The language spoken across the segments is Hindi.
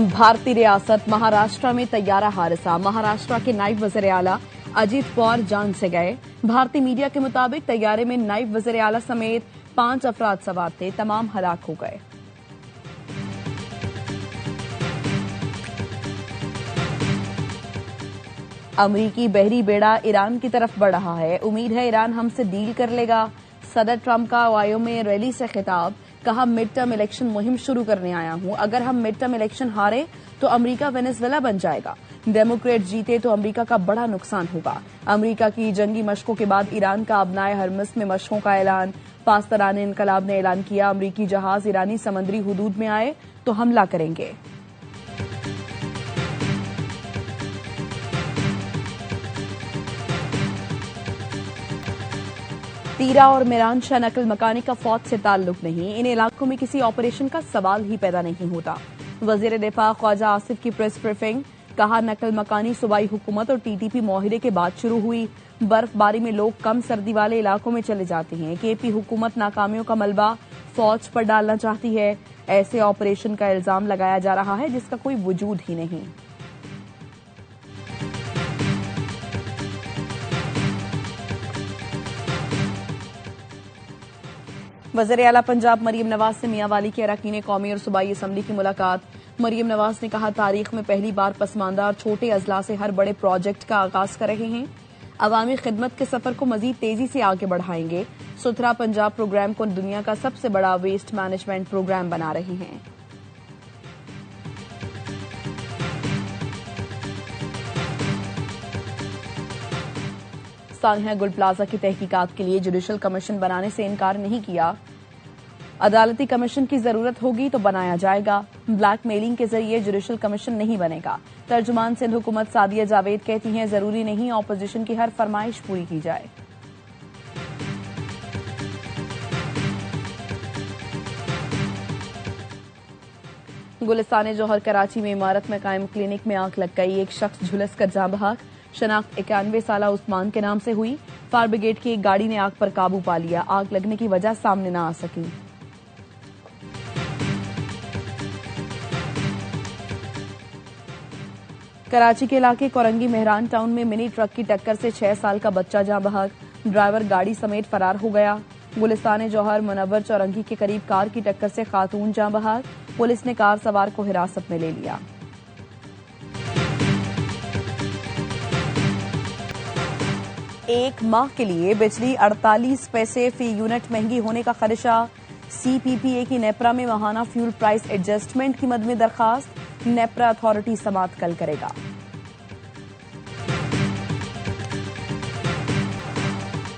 भारतीय रियासत महाराष्ट्र में तैयारा हादसा, महाराष्ट्र के नायब वज़ीर आला अजीत पवार जान से गए। भारतीय मीडिया के मुताबिक तैयारे में नायब वज़ीर आला समेत 5 अफराद सवार थे, तमाम हलाक हो गए। अमरीकी बहरी बेड़ा ईरान की तरफ बढ़ रहा है, उम्मीद है ईरान हमसे डील कर लेगा। सदर ट्रंप का ओहायो में रैली से खिताब, कहा मिड टर्म इलेक्शन मुहिम शुरू करने आया हूं, अगर हम मिड टर्म इलेक्शन हारे तो अमेरिका वेनेजुएला बन जाएगा, डेमोक्रेट जीते तो अमेरिका का बड़ा नुकसान होगा। अमेरिका की जंगी मशकों के बाद ईरान का अबनाए हरमस में मशकों का ऐलान, पासदारान इनकलाब ने ऐलान किया, अमरीकी जहाज ईरानी समंदरी हुदूद में आए तो हमला करेंगे। तीरा और मिरान शाह नकल मकानी का फौज से ताल्लुक नहीं, इन इलाकों में किसी ऑपरेशन का सवाल ही पैदा नहीं होता। वजीर दिफा ख्वाजा आसिफ की प्रेस ब्रीफिंग, कहा नकल मकानी सूबाई हुकूमत और टीटीपी मुआहिदे के बाद शुरू हुई। बर्फबारी में लोग कम सर्दी वाले इलाकों में चले जाते हैं। केपी हुकूमत नाकामियों का मलबा फौज पर डालना चाहती है, ऐसे ऑपरेशन का इल्जाम लगाया जा रहा है जिसका कोई वजूद ही नहीं। वज़ीर आला पंजाब मरियम नवाज से मियांवाली के अरकान कौमी और सूबाई असम्बली की मुलाकात। मरियम नवाज ने कहा तारीख में पहली बार पसमानदा और छोटे अजला से हर बड़े प्रोजेक्ट का आगाज कर रहे हैं, अवामी खिदमत के सफर को मजीद तेजी से आगे बढ़ाएंगे। सुथरा पंजाब प्रोग्राम को दुनिया का सबसे बड़ा वेस्ट मैनेजमेंट प्रोग्राम बना रहे हैं। सानिया गुल प्लाजा की तहकीकात के लिए जुडिशल कमीशन बनाने से इनकार नहीं किया, अदालती कमीशन की जरूरत होगी तो बनाया जाएगा। ब्लैकमेलिंग के जरिए जुडिशल कमीशन नहीं बनेगा। तर्जुमान सिंध हुकूमत सादिया जावेद कहती हैं जरूरी नहीं ऑपोजिशन की हर फरमाइश पूरी की जाए। गुलिस्तान जौहर कराची में इमारत में कायम क्लिनिक में आग लग गई, एक शख्स झुलस कर जाँ बहक। शनाख्त 91 साला उस्मान के नाम से हुई। फायर ब्रिगेड की एक गाड़ी ने आग पर काबू पा लिया, आग लगने की वजह सामने न आ सकी। कराची के इलाके कोरंगी मेहरान टाउन में मिनी ट्रक की टक्कर से 6 साल का बच्चा जाँ बहक, ड्राइवर गाड़ी समेत फरार हो गया। गुलिस्तान जौहर मुनव्वर चौरंगी के करीब कार की टक्कर से खातून जाँ बहक, पुलिस ने कार सवार को हिरासत में ले लिया। एक माह के लिए बिजली 48 पैसे फी यूनिट महंगी होने का खदशा। सीपीपीए की नेपरा में माहाना फ्यूल प्राइस एडजस्टमेंट की मद में दरखास्त, नेपरा अथॉरिटी समाअत कल करेगा।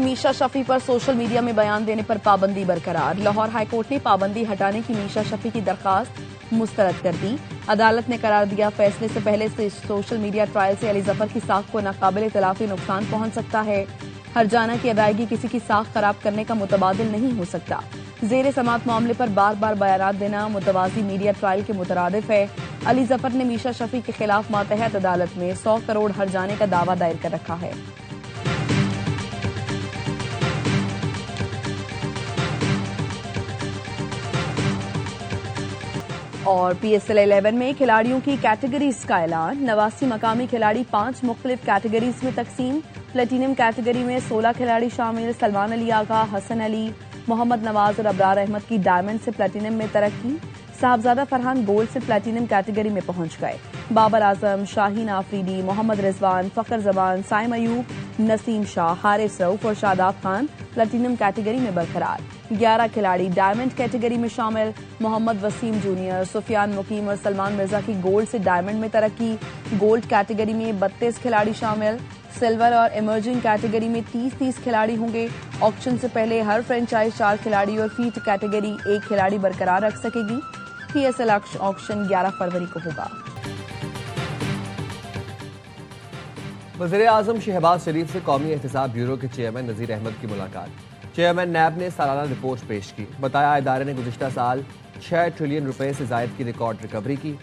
मीशा शफी पर सोशल मीडिया में बयान देने पर पाबंदी बरकरार। लाहौर हाईकोर्ट ने पाबंदी हटाने की मीशा शफी की दरखास्त मुस्तरद कर दी। अदालत ने करार दिया फैसले से पहले से सोशल मीडिया ट्रायल से अली जफर की साख को नाकाबिल तलाफी नुकसान पहुंच सकता है। हरजाना की अदायगी किसी की साख खराब करने का मुतबादिल नहीं हो सकता। जेर समात मामले पर बार बार बयानात देना मुतवाजी मीडिया ट्रायल के मुतरादिफ है। अली जफर ने मीशा शफी के खिलाफ मातहत अदालत में 100 करोड़ हरजाने का दावा दायर कर रखा है। और PSL 11 में खिलाड़ियों की कैटेगरीज का ऐलान। 89 मकामी खिलाड़ी 5 मुख्तलिफ कैटेगरीज में तकसीम। प्लेटिनम कैटेगरी में 16 खिलाड़ी शामिल। सलमान अली आगा, हसन अली, मोहम्मद नवाज और अबरार अहमद की डायमंड से प्लेटिनम में तरक्की। साहबजादा फरहान गोल्ड से प्लेटिनम कैटेगरी में पहुंच गए। बाबर आजम, शाहीन आफरीदी, मोहम्मद रिजवान, फखर जमान, साइम अयूब, नसीम शाह, हारिस रऊफ और शादाब खान प्लेटिनम कैटेगरी में बरकरार। 11 खिलाड़ी डायमंड कैटेगरी में शामिल। मोहम्मद वसीम जूनियर, सुफियान मुकीम और सलमान मिर्जा की गोल्ड से डायमंड में तरक्की। गोल्ड कैटेगरी में 32 खिलाड़ी शामिल। सिल्वर और इमर्जिंग कैटेगरी में 30-30 खिलाड़ी होंगे। ऑक्शन से पहले हर फ्रेंचाइज 4 खिलाड़ी और फीट कैटेगरी 1 खिलाड़ी बरकरार रख सकेगी। PSL ऑक्शन 11 फरवरी को होगा। वज़ीर आज़म शहबाज शरीफ से कौमी एहतसाब ब्यूरो के चेयरमैन नज़ीर अहमद की मुलाकात। चेयरमैन नैब ने सालाना रिपोर्ट पेश की। बताया इदारे ने गुज़िश्ता साल 6 ट्रिलियन रुपए से जायद की रिकॉर्ड रिकवरी की।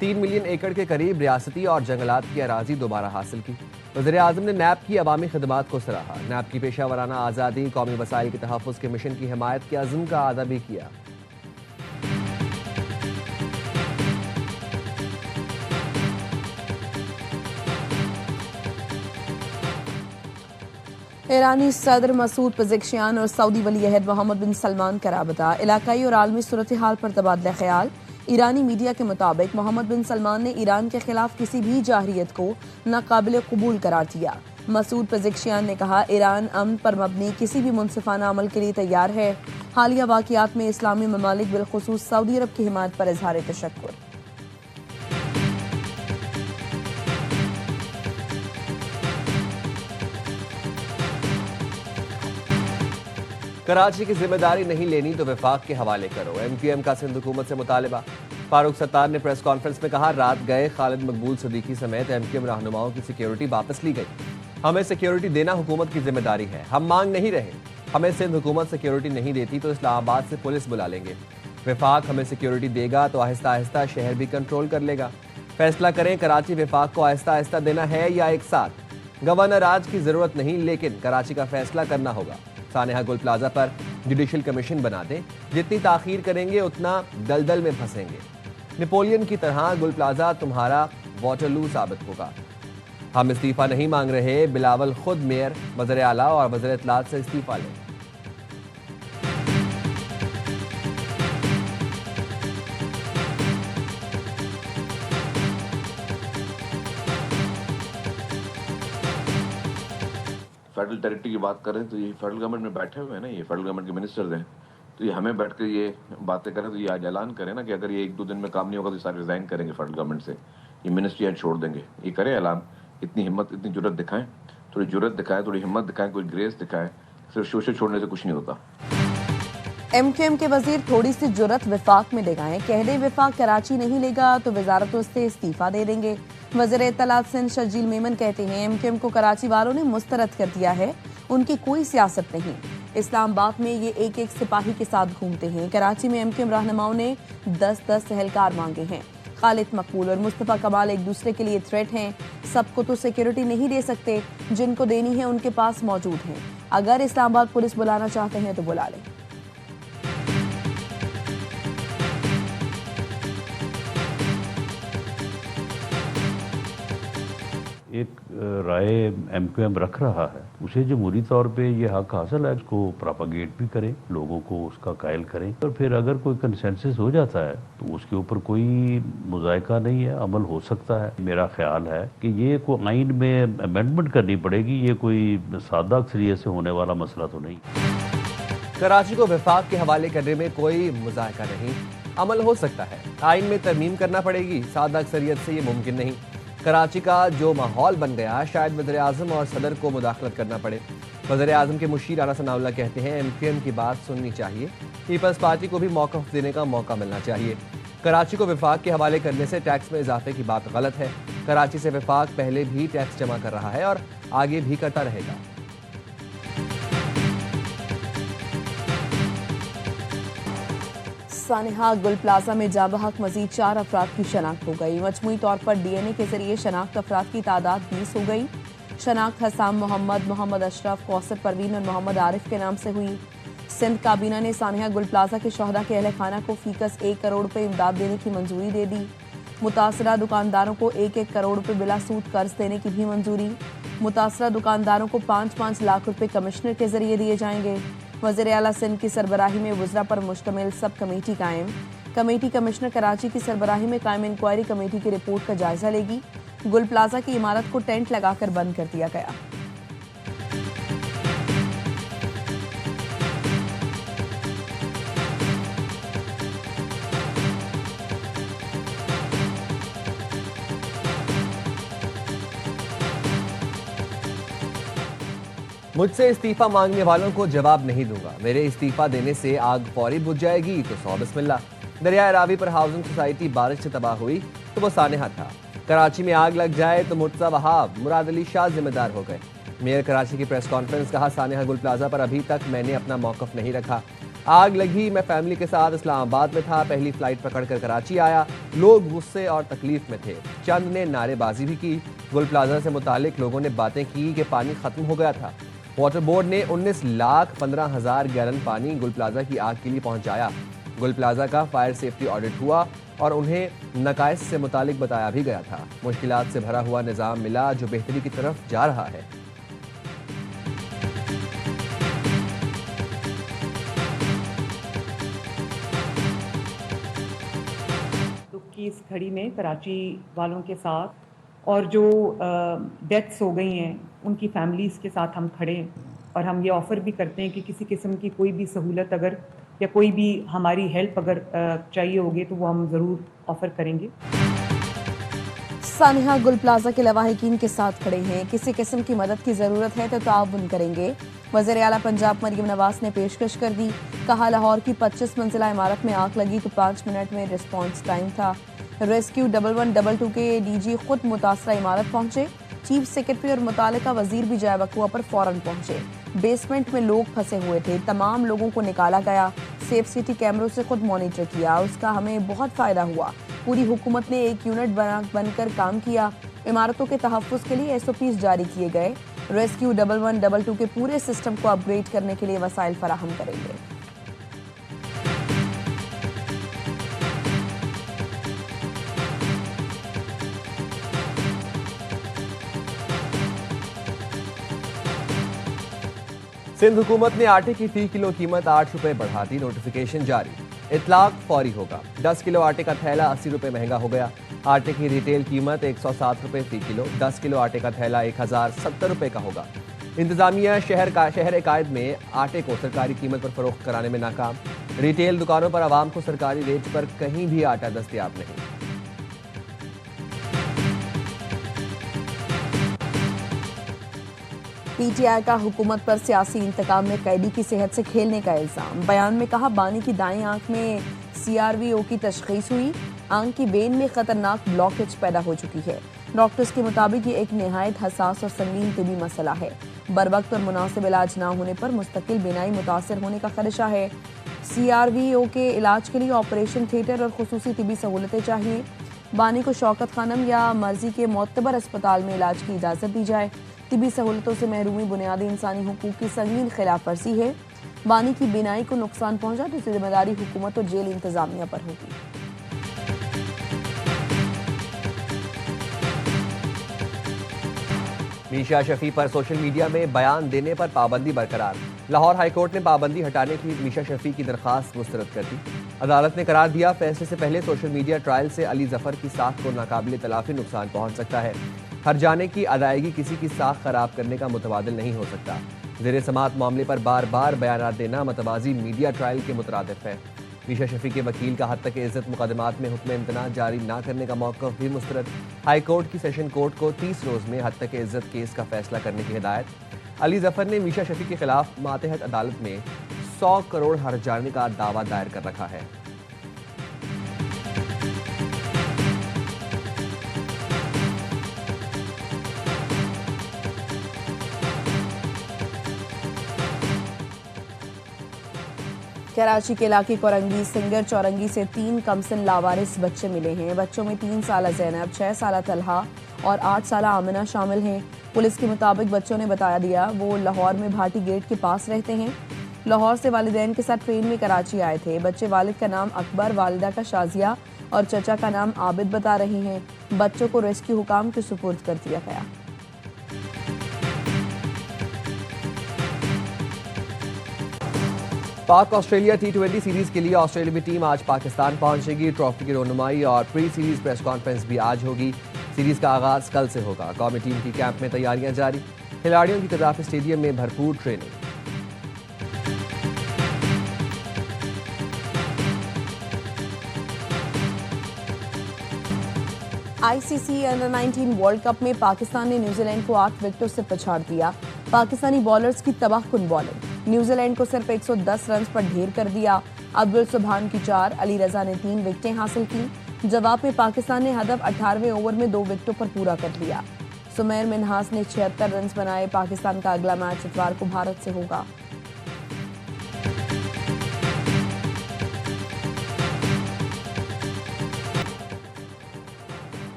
3 मिलियन एकड़ के करीब रियासती और जंगलात की अराजी दोबारा हासिल की। वज़ीर आज़म ने नैब की अवामी खदमात को सराहा। नैब की पेशा वराना आज़ादी, कौमी वसाइल के तहफ़्फ़ुज़ के मिशन की हिमायत के अज़्म का अदा भी किया। ईरानी सदर मसूद पेज़ेश्कियान और सऊदी वली अहद मोहम्मद बिन सलमान का राबता, इलाकाई और आलमी सूरत हाल पर तबादला ख्याल। ईरानी मीडिया के मुताबिक मोहम्मद बिन सलमान ने ईरान के खिलाफ किसी भी जाहिरियत को नाकाबिल कबूल करार दिया। मसूद पेज़ेश्कियान ने कहा, ईरान अमन पर मबनी किसी भी मुनसिफाना अमल के लिए तैयार है। हालिया वाक़ियात में इस्लामी ममालिक बिलखुसूस सऊदी अरब की हिमायत पर इजहार तशक्कुर। कराची की जिम्मेदारी नहीं लेनी तो विफाक के हवाले करो, MQM का सिंध हुकूमत से मुतालबा। फारूक सत्तार ने प्रेस कॉन्फ्रेंस में कहा, रात गए खालिद मकबूल सदीकी समेत MQM रहनुमाओं की सिक्योरिटी वापस ली गई। हमें सिक्योरिटी देना हुकूमत की जिम्मेदारी है, हम मांग नहीं रहे। हमें सिंध हुकूमत सिक्योरिटी नहीं देती तो इस्लामाबाद से पुलिस बुला लेंगे। विफाक हमें सिक्योरिटी देगा तो आहिस्ता आहिस्ता शहर भी कंट्रोल कर लेगा। फैसला करें कराची विफाक को आहिस्ता आहिस्ता देना है या एक साथ। गवर्नर आज की जरूरत नहीं, लेकिन कराची का फैसला करना होगा। सानेहा गुल प्लाजा पर जुडिशल कमीशन बना दें, जितनी ताखीर करेंगे उतना दलदल में फंसेंगे। नेपोलियन की तरह गुल प्लाजा तुम्हारा वाटरलू साबित होगा। हम इस्तीफा नहीं मांग रहे, बिलावल खुद मेयर, वज़ीर आला और वज़ीर इत्तलात से इस्तीफा लें। फेडरल टेरिटरी की बात करें तो ये फेडरल गवर्नमेंट में बैठे हुए हैं ना, ये फेडरल गवर्नमेंट के मिनिस्टर्स हैं, तो ये हमें बैठ कर ये बातें करें तो ये आज ऐलान करें ना कि अगर ये 1-2 दिन में काम नहीं होगा तो सारे रिजाइन करेंगे फेडरल गवर्नमेंट से, ये मिनिस्ट्री आज छोड़ देंगे। ये करें ऐलान, इतनी हिम्मत इतनी जुर्रत दिखाएं, थोड़ी जुर्रत दिखाएं, थोड़ी हिम्मत दिखाएं, कोई ग्रेस दिखाएं। सिर्फ शोशे छोड़ने से कुछ नहीं होता। MQM के वजीर थोड़ी सी जुर्रत विफाक में दिखाएं, कह दे विफाक कराची नहीं लेगा तो वजारतों से इस्तीफा दे देंगे। वज़ीर इत्तलात सिंध शर्जील मेमन कहते हैं, MQM को कराची वालों ने मुस्तरद कर दिया है, उनकी कोई सियासत नहीं। इस्लामाबाद में ये एक एक सिपाही के साथ घूमते हैं। कराची में MQM रहनुमाओं ने 10-10 एहलकार मांगे हैं। खालिद मकबूल और मुस्तफ़ा कमाल एक दूसरे के लिए थ्रेट हैं। सबको तो सिक्योरिटी नहीं दे सकते, जिनको देनी है उनके पास मौजूद हैं। अगर इस्लामाबाद पुलिस बुलाना चाहते हैं तो बुला लें। एक राय MQM रख रहा है, उसे जमहूरी तौर पे ये हक हासिल है, उसको प्रोपागेट भी करें, लोगों को उसका कायल करें, और फिर अगर कोई कंसेंसस हो जाता है तो उसके ऊपर कोई मुज़ायका नहीं है, अमल हो सकता है। मेरा ख्याल है कि ये कोई आइन में अमेंडमेंट करनी पड़ेगी, ये कोई सादा अक्सरियत से होने वाला मसला तो नहीं। कराची को विफाक के हवाले करने में कोई मुज़ायका नहीं, अमल हो सकता है। आइन में तरमीम करना पड़ेगी, सादा अक्सरियत से ये मुमकिन नहीं। कराची का जो माहौल बन गया, शायद वज़ीर आज़म और सदर को मुदाखलत करना पड़े। वज़ीर आज़म के मुशीर आला सनाउल्लाह कहते हैं, MQM की बात सुननी चाहिए, पीपल्स पार्टी को भी मौक़िफ़ देने का मौका मिलना चाहिए। कराची को विफाक के हवाले करने से टैक्स में इजाफे की बात गलत है। कराची से विफाक पहले भी टैक्स जमा कर रहा है और आगे भी करता रहेगा। सानेहा गुल प्लाजा में जाबहक मजीद 4 अफराद की शनाख्त हो गई। मजमूई तौर पर DNA के जरिए शनाख्त अफराद की तादाद 20 हो गई। शनाख्त हसाम मोहम्मद, मोहम्मद अशरफ, कौसर परवीन और मोहम्मद आरिफ के नाम से हुई। सिंध काबीना ने सानेहा गुल प्लाजा के शोहदा के अहल खाना को फीकस 1 करोड़ रुपए इमदाद देने की मंजूरी दे दी। मुतासरा दुकानदारों को 1-1 करोड़ रुपए बिला सूद कर्ज देने की भी मंजूरी। मुतासरा दुकानदारों को 5-5 लाख रुपए कमिश्नर के जरिए दिए जाएंगे। वज़ीर आला सिंध की सरबराही में वज़रा पर मुश्तमिल सब कमेटी कायम। कमेटी कमिश्नर कराची की सरबराही में कायम इंक्वायरी कमेटी की रिपोर्ट का जायजा लेगी। गुल प्लाजा की इमारत को टेंट लगाकर बंद कर दिया गया। मुझसे इस्तीफा मांगने वालों को जवाब नहीं दूंगा। मेरे इस्तीफा देने से आग फौरी बुझ जाएगी तो सौ बिस्मिल्लाह। दरिया रावी पर हाउसिंग सोसाइटी बारिश से तबाह हुई तो वो सानेहा था। कराची में आग लग जाए तो मुर्तज़ा वहाब, मुराद अली शाह जिम्मेदार हो गए। मेयर कराची की प्रेस कॉन्फ्रेंस, कहा सानेहा गुल प्लाजा पर अभी तक मैंने अपना मौक़िफ़ नहीं रखा। आग लगी, मैं फैमिली के साथ इस्लामाबाद में था, पहली फ्लाइट पकड़कर कराची आया। लोग गुस्से और तकलीफ में थे, चंद ने नारेबाजी भी की। गुल प्लाजा से मुतालिक लोगों ने बातें की कि पानी खत्म हो गया था। वाटर बोर्ड ने 19,15,000 गैलन पानी गुल प्लाजा की आग के लिए पहुंचाया। गुल प्लाजा का फायर सेफ्टी ऑडिट हुआ और उन्हें नकाइस से मुतालिक बताया भी गया था। मुश्किलात से भरा हुआ निज़ाम मिला जो बेहतरी की तरफ जा रहा है। की इस घड़ी में कराची वालों के साथ और जो डेथ्स हो गई हैं उनकी फैमिलीज़ के साथ हम खड़े हैं और हम ये ऑफ़र भी करते हैं कि किसी किस्म की कोई भी सहूलत अगर या कोई भी हमारी हेल्प अगर चाहिए होगी तो वो हम ज़रूर ऑफ़र करेंगे। सानिहा गुल प्लाजा के लवाहिकीन के साथ खड़े हैं, किसी किस्म की मदद की जरूरत है तो ताउन करेंगे। वज़ीर आला पंजाब मरियम नवाज ने पेशकश कर दी, कहा लाहौर की 25 मंजिला इमारत में आग लगी तो 5 मिनट में रिस्पॉन्स टाइम था। रेस्क्यू 1112 के डीजी खुद मुतासरा इमारत पहुंचे, चीफ सेक्रेटरी और मुतालिका वजीर भी जाए वकुआ पर फौरन पहुंचे। बेसमेंट में लोग फंसे हुए थे, तमाम लोगों को निकाला गया, सेफ सिटी कैमरों से खुद मॉनिटर किया, उसका हमें बहुत फायदा हुआ। पूरी हुकूमत ने एक यूनिट बनकर काम किया। इमारतों के तहफ़्फ़ुज़ के लिए SOPs जारी किए गए। रेस्क्यू 1112 के पूरे सिस्टम को अपग्रेड करने के लिए वसाइल फराहम करेंगे। सिंध हुकूमत ने आटे की फी किलो कीमत 8 रुपए बढ़ा दी, नोटिफिकेशन जारी, इतलाक फौरी होगा। 10 किलो आटे का थैला 80 रुपए महंगा हो गया। आटे की रिटेल कीमत 107 रुपए फी किलो, 10 किलो आटे का थैला 1070 रुपए का होगा। इंतजामिया शहर कायद में आटे को सरकारी कीमत पर फरोख्त कराने में नाकाम। रिटेल दुकानों पर आवाम को सरकारी रेट पर कहीं भी आटा दस्तयाब नहीं। PTI का हुकूमत पर सियासी इंतकाम में कैदी की सेहत से खेलने का इल्ज़ाम। बयान में कहा, बानी की दाएं आंख में CRVO की तशख़ीस हुई, आंख की वेन में खतरनाक ब्लॉकेज पैदा हो चुकी है। डॉक्टर्स के मुताबिक ये एक नहायत हसास और संगीन तिबी मसला है। बर वक्त और मुनासिब इलाज ना होने पर मुस्तकिल बीनाई मुतासर होने का खदशा है। CRVO के इलाज के लिए ऑपरेशन थिएटर और खुसूसी तिबी सहूलतें चाहिए। बानी को शौकत खानम या मर्जी के मोतबर अस्पताल में इलाज की इजाज़त दी जाए। तिबी सहूलतों से महरूमी बुनियादी इंसानी हुकूक की संगीन खिलाफ वर्जी है। बानी की बीनाई को नुकसान पहुंचा तो जिम्मेदारी हुकूमत और जेल इंतजामिया पर होगी। मीशा शफी पर सोशल मीडिया में बयान देने पर पाबंदी बरकरार। लाहौर हाईकोर्ट ने पाबंदी हटाने की मीशा शफी की दरख्वास्त मुस्तरद कर दी। अदालत ने करार दिया, फैसले से पहले सोशल मीडिया ट्रायल से अली जफर की साख को नाकाबिल तलाफी नुकसान पहुंच सकता है। हर जाने की अदायगी किसी की साख खराब करने का मुतबादिल नहीं हो सकता। ज़ेरे समात मामले पर बार बार बयान देना मतवाजी मीडिया ट्रायल के मुतरादिफ है। मीशा शफी के वकील का हद तक इज्जत मुकदमात में हुक्म इम्तना जारी न करने का मौक़िफ़ भी मुस्तरद। हाई कोर्ट की सेशन कोर्ट को 30 रोज़ में हद तक इज्जत केस का फैसला करने की हिदायत। अली जफर ने मीशा शफी के खिलाफ मातहत अदालत में 100 करोड़ हर जाने का दावा दायर कर रखा है। कराची के इलाके कोरंगी सिंगर चौरंगी से 3 कमसिन लावारिस बच्चे मिले हैं। बच्चों में 3 साला ज़ैनब, 6 साला तलहा और 8 साला आमिना शामिल हैं। पुलिस के मुताबिक बच्चों ने बताया दिया वो लाहौर में भाटी गेट के पास रहते हैं। लाहौर से वालिदैन के साथ ट्रेन में कराची आए थे। बच्चे वालिद का नाम अकबर, वालिदा का शाजिया और चचा का नाम आबिद बता रहे हैं। बच्चों को रेस्क्यू हुकाम के सुपुर्द कर दिया गया। पाक ऑस्ट्रेलिया T20 सीरीज के लिए ऑस्ट्रेलिया की टीम आज पाकिस्तान पहुंचेगी। ट्रॉफी की रोनुमाई और प्री सीरीज प्रेस कॉन्फ्रेंस भी आज होगी। सीरीज का आगाज कल से होगा। कौमी टीम की कैंप में तैयारियां जारी, खिलाड़ियों की कदाफी स्टेडियम में भरपूर training. ICC under 19 world cup में पाकिस्तान ने न्यूजीलैंड को 8 विकेटों से पछाड़ दिया। पाकिस्तानी बॉलर्स की तबाहकुन बॉलिंग, न्यूजीलैंड को सिर्फ 110 रन पर ढेर कर दिया। अब्दुल सुभान की 4, अली रजा ने 3 विकेटें हासिल की। जवाब में पाकिस्तान ने हदफ 18वें ओवर में 2 विकेटों पर पूरा कर लिया। सुमैर मिन्हास ने 76 रन बनाए। पाकिस्तान का अगला मैच इतवार को भारत से होगा।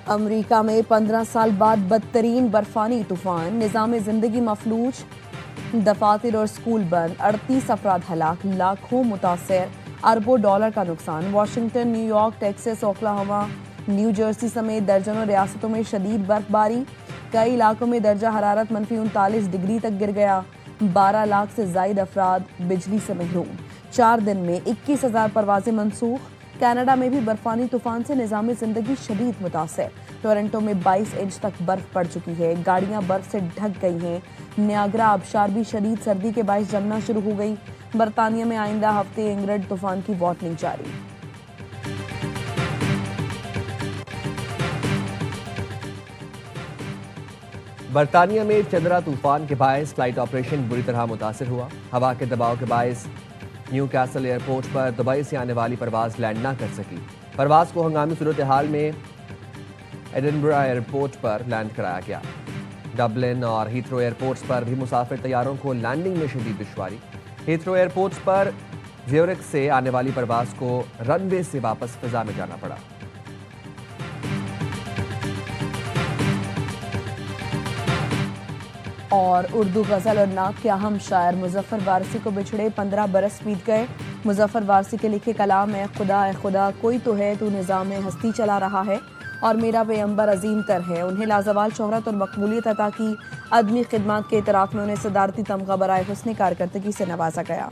अमेरिका में 15 साल बाद बदतरीन बर्फानी तूफान, निज़ाम जिंदगी मफलूज, दफातर और स्कूल बंद, 38 अफराद हलाक, लाखों मुतासर, अरबों डॉलर का नुकसान। Washington, New York, Texas, Oklahoma, new Jersey समेत दर्जनों रियासतों में शदीद बर्फबारी। कई इलाकों में दर्जा हरारत -39 डिग्री तक गिर गया। 12 लाख से जायद अफराद बिजली से महरूम। 4 दिन में 21,000 परवाजें मनसूख। कनाडा में भी बर्फानी तूफान से निज़ाम जिंदगी शदीद मुतासर। टोरंटो में 22 इंच तक बर्फ पड़ चुकी है। गाड़ियां बर्फ से ढक गई हैं। नियाग्रा आबशार भी शदीद सर्दी के बायस जमना शुरू हो गई। बरतानिया में आइंदा हफ्ते इंग्रड तूफान की वार्निंग जारी। बरतानिया में चंद्रा तूफान के बायस फ्लाइट ऑपरेशन बुरी तरह मुतासर हुआ। हवा के दबाव के बायस न्यू कैसल एयरपोर्ट पर दुबई से आने वाली परवाज लैंड ना कर सकी। परवाज को हंगामी सूरत हाल में एडिनबरा एयरपोर्ट पर लैंड कराया गया। डबलिन और हीथ्रो एयरपोर्ट्स पर भी मुसाफिर तैयारों को लैंडिंग में शदीद दुश्वारी। हीथ्रो एयरपोर्ट्स पर ज्यूरिख से आने वाली परवाज को रनवे से वापस फिजा में जाना पड़ा। और उर्दू गज़ल और नात के अहम शायर मुजफ्फर वारसी को बिछड़े 15 बरस बीत गए। मुजफ्फर वारसी के लिखे कलाम ए खुदा कोई तो है तू निज़ाम हस्ती चला रहा है और मेरा पैगंबर अजीम तर है। उन्हें लाजवाल शोहरत और मकबूलियत अता की। आदमी खिदमत के इतराफ़ में उन्हें सदारती तमगा बराए हुस्न कारकर्दगी से नवाजा गया।